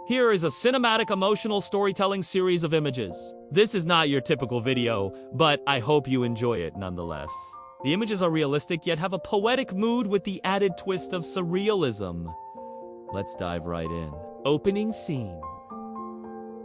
Here is a cinematic emotional storytelling series of images. This is not your typical video, but I hope you enjoy it nonetheless. The images are realistic yet have a poetic mood with the added twist of surrealism. Let's dive right in. Opening scene.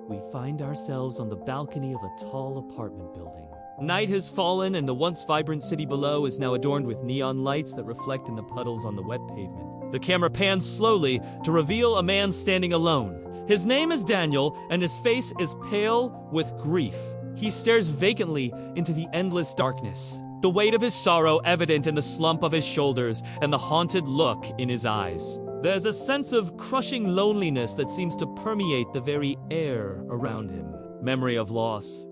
We find ourselves on the balcony of a tall apartment building. Night has fallen and the once vibrant city below is now adorned with neon lights that reflect in the puddles on the wet pavement. The camera pans slowly to reveal a man standing alone. His name is Daniel and his face is pale with grief. He stares vacantly into the endless darkness. The weight of his sorrow evident in the slump of his shoulders and the haunted look in his eyes. There's a sense of crushing loneliness that seems to permeate the very air around him. Memory of loss.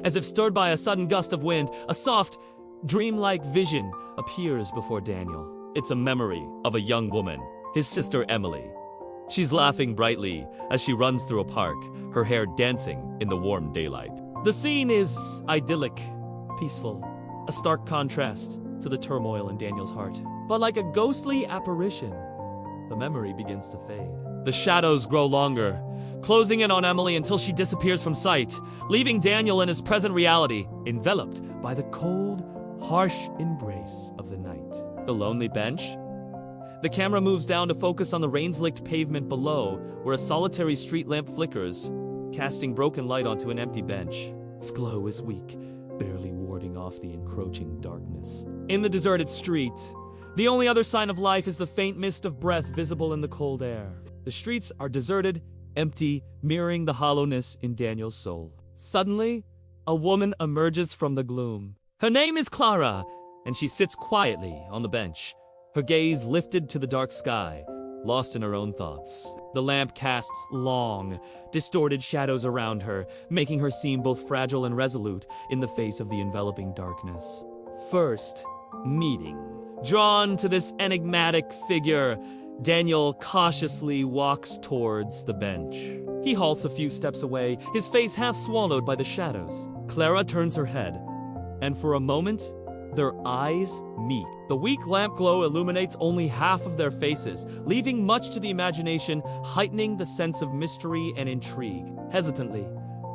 As if stirred by a sudden gust of wind, a soft, dreamlike vision appears before Daniel. It's a memory of a young woman, his sister Emily. She's laughing brightly as she runs through a park, her hair dancing in the warm daylight. The scene is idyllic, peaceful, a stark contrast to the turmoil in Daniel's heart. But like a ghostly apparition, the memory begins to fade. The shadows grow longer, closing in on Emily until she disappears from sight, leaving Daniel in his present reality, enveloped by the cold, harsh embrace of the night. The lonely bench? The camera moves down to focus on the rain-slicked pavement below, where a solitary street lamp flickers, casting broken light onto an empty bench. Its glow is weak, barely warding off the encroaching darkness. In the deserted street, the only other sign of life is the faint mist of breath visible in the cold air. The streets are deserted, empty, mirroring the hollowness in Daniel's soul. Suddenly, a woman emerges from the gloom. Her name is Clara, and she sits quietly on the bench, her gaze lifted to the dark sky, lost in her own thoughts. The lamp casts long, distorted shadows around her, making her seem both fragile and resolute in the face of the enveloping darkness. First, meeting. Drawn to this enigmatic figure, Daniel cautiously walks towards the bench. He halts a few steps away, his face half swallowed by the shadows. Clara turns her head, and for a moment, their eyes meet. The weak lamp glow illuminates only half of their faces, leaving much to the imagination, heightening the sense of mystery and intrigue. Hesitantly,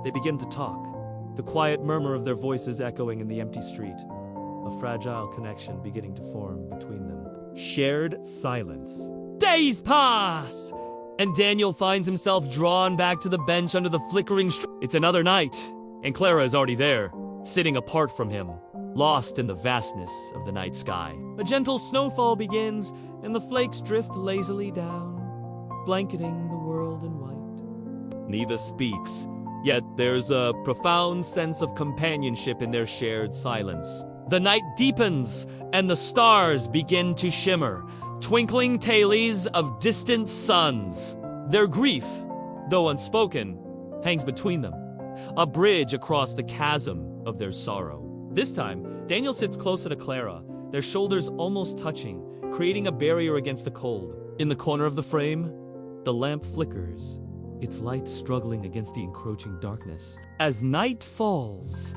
they begin to talk, the quiet murmur of their voices echoing in the empty street, a fragile connection beginning to form between them. Shared silence. Days pass, and Daniel finds himself drawn back to the bench under the flickering It's another night, and Clara is already there, sitting apart from him, lost in the vastness of the night sky. A gentle snowfall begins, and the flakes drift lazily down, blanketing the world in white. Neither speaks, yet there's a profound sense of companionship in their shared silence. The night deepens, and the stars begin to shimmer, twinkling tailies of distant suns. Their grief, though unspoken, hangs between them, a bridge across the chasm of their sorrow. This time, Daniel sits closer to Clara, their shoulders almost touching, creating a barrier against the cold. In the corner of the frame, the lamp flickers, its light struggling against the encroaching darkness. As night falls,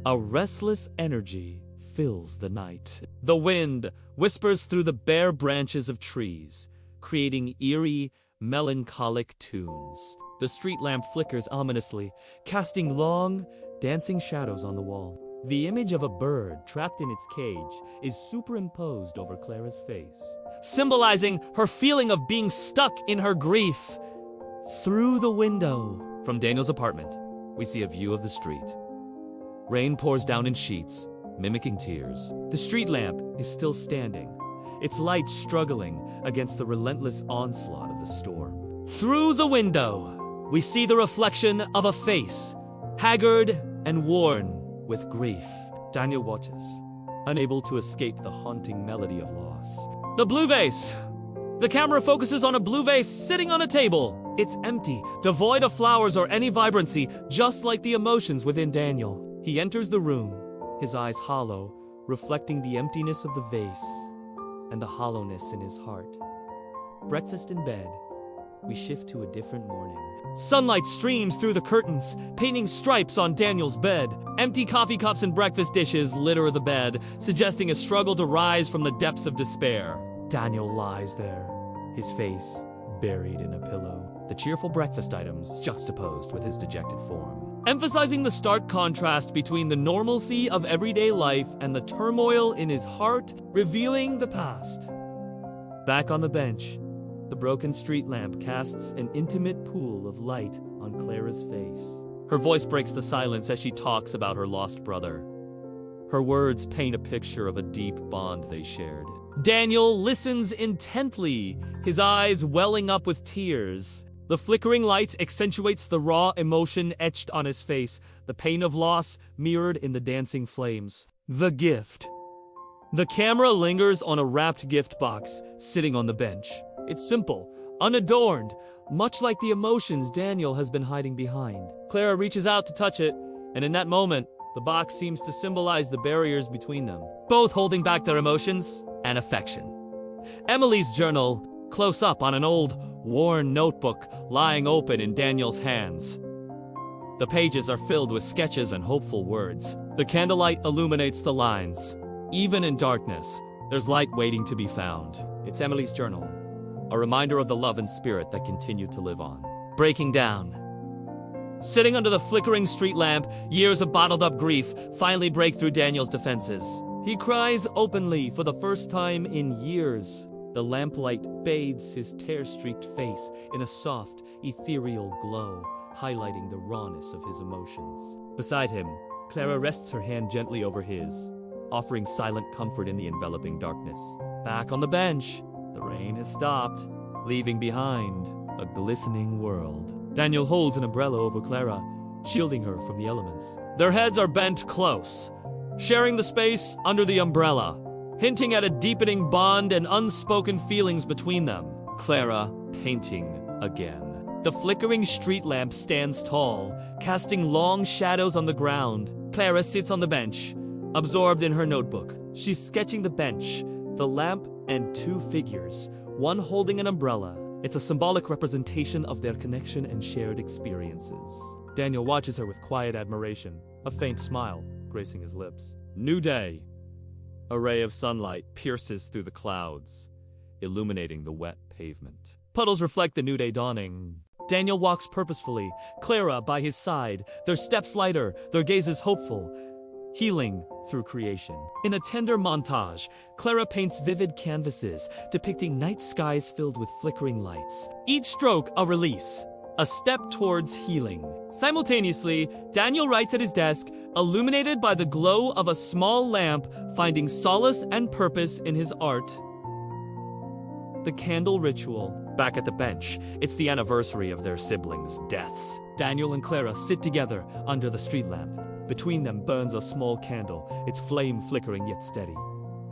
a restless energy fills the night. The wind whispers through the bare branches of trees, creating eerie, melancholic tunes. The street lamp flickers ominously, casting long, dancing shadows on the wall. The image of a bird trapped in its cage is superimposed over Clara's face, symbolizing her feeling of being stuck in her grief. Through the window, from Daniel's apartment, we see a view of the street. Rain pours down in sheets, mimicking tears. The street lamp is still standing, its light struggling against the relentless onslaught of the storm. Through the window, we see the reflection of a face, haggard and worn with grief. Daniel watches, unable to escape the haunting melody of loss. The blue vase. The camera focuses on a blue vase sitting on a table. It's empty, devoid of flowers or any vibrancy, just like the emotions within Daniel. He enters the room, his eyes hollow, reflecting the emptiness of the vase and the hollowness in his heart. Breakfast in bed, we shift to a different morning. Sunlight streams through the curtains, painting stripes on Daniel's bed. Empty coffee cups and breakfast dishes litter the bed, suggesting a struggle to rise from the depths of despair. Daniel lies there, his face buried in a pillow, the cheerful breakfast items juxtaposed with his dejected form, emphasizing the stark contrast between the normalcy of everyday life and the turmoil in his heart, revealing the past. Back on the bench, the broken street lamp casts an intimate pool of light on Clara's face. Her voice breaks the silence as she talks about her lost brother. Her words paint a picture of a deep bond they shared. Daniel listens intently, his eyes welling up with tears. The flickering light accentuates the raw emotion etched on his face, the pain of loss mirrored in the dancing flames. The gift. The camera lingers on a wrapped gift box sitting on the bench. It's simple, unadorned, much like the emotions Daniel has been hiding behind. Clara reaches out to touch it, and in that moment, the box seems to symbolize the barriers between them, both holding back their emotions and affection. Emily's journal, close up on an old, worn notebook lying open in Daniel's hands. The pages are filled with sketches and hopeful words. The candlelight illuminates the lines. Even in darkness, there's light waiting to be found. It's Emily's journal, a reminder of the love and spirit that continue to live on. Breaking down. Sitting under the flickering street lamp, years of bottled-up grief finally break through Daniel's defenses. He cries openly for the first time in years. The lamplight bathes his tear-streaked face in a soft, ethereal glow, highlighting the rawness of his emotions. Beside him, Clara rests her hand gently over his, offering silent comfort in the enveloping darkness. Back on the bench, the rain has stopped, leaving behind a glistening world. Daniel holds an umbrella over Clara, shielding her from the elements. Their heads are bent close, sharing the space under the umbrella, hinting at a deepening bond and unspoken feelings between them. Clara painting again. The flickering street lamp stands tall, casting long shadows on the ground. Clara sits on the bench, absorbed in her notebook. She's sketching the bench, the lamp, and two figures, one holding an umbrella. It's a symbolic representation of their connection and shared experiences. Daniel watches her with quiet admiration, a faint smile gracing his lips. New day. A ray of sunlight pierces through the clouds, illuminating the wet pavement. Puddles reflect the new day dawning. Daniel walks purposefully, Clara by his side, their steps lighter, their gazes hopeful, healing through creation. In a tender montage, Clara paints vivid canvases depicting night skies filled with flickering lights. Each stroke a release, a step towards healing. Simultaneously, Daniel writes at his desk, illuminated by the glow of a small lamp, finding solace and purpose in his art. The candle ritual. Back at the bench, it's the anniversary of their siblings' deaths. Daniel and Clara sit together under the street lamp. Between them burns a small candle, its flame flickering yet steady.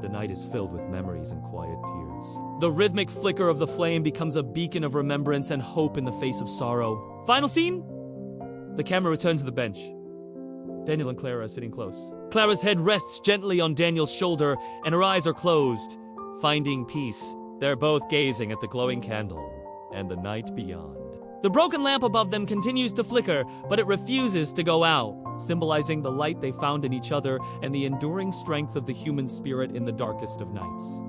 The night is filled with memories and quiet tears. The rhythmic flicker of the flame becomes a beacon of remembrance and hope in the face of sorrow. Final scene? The camera returns to the bench. Daniel and Clara are sitting close. Clara's head rests gently on Daniel's shoulder, and her eyes are closed, finding peace. They're both gazing at the glowing candle and the night beyond. The broken lamp above them continues to flicker, but it refuses to go out, symbolizing the light they found in each other and the enduring strength of the human spirit in the darkest of nights.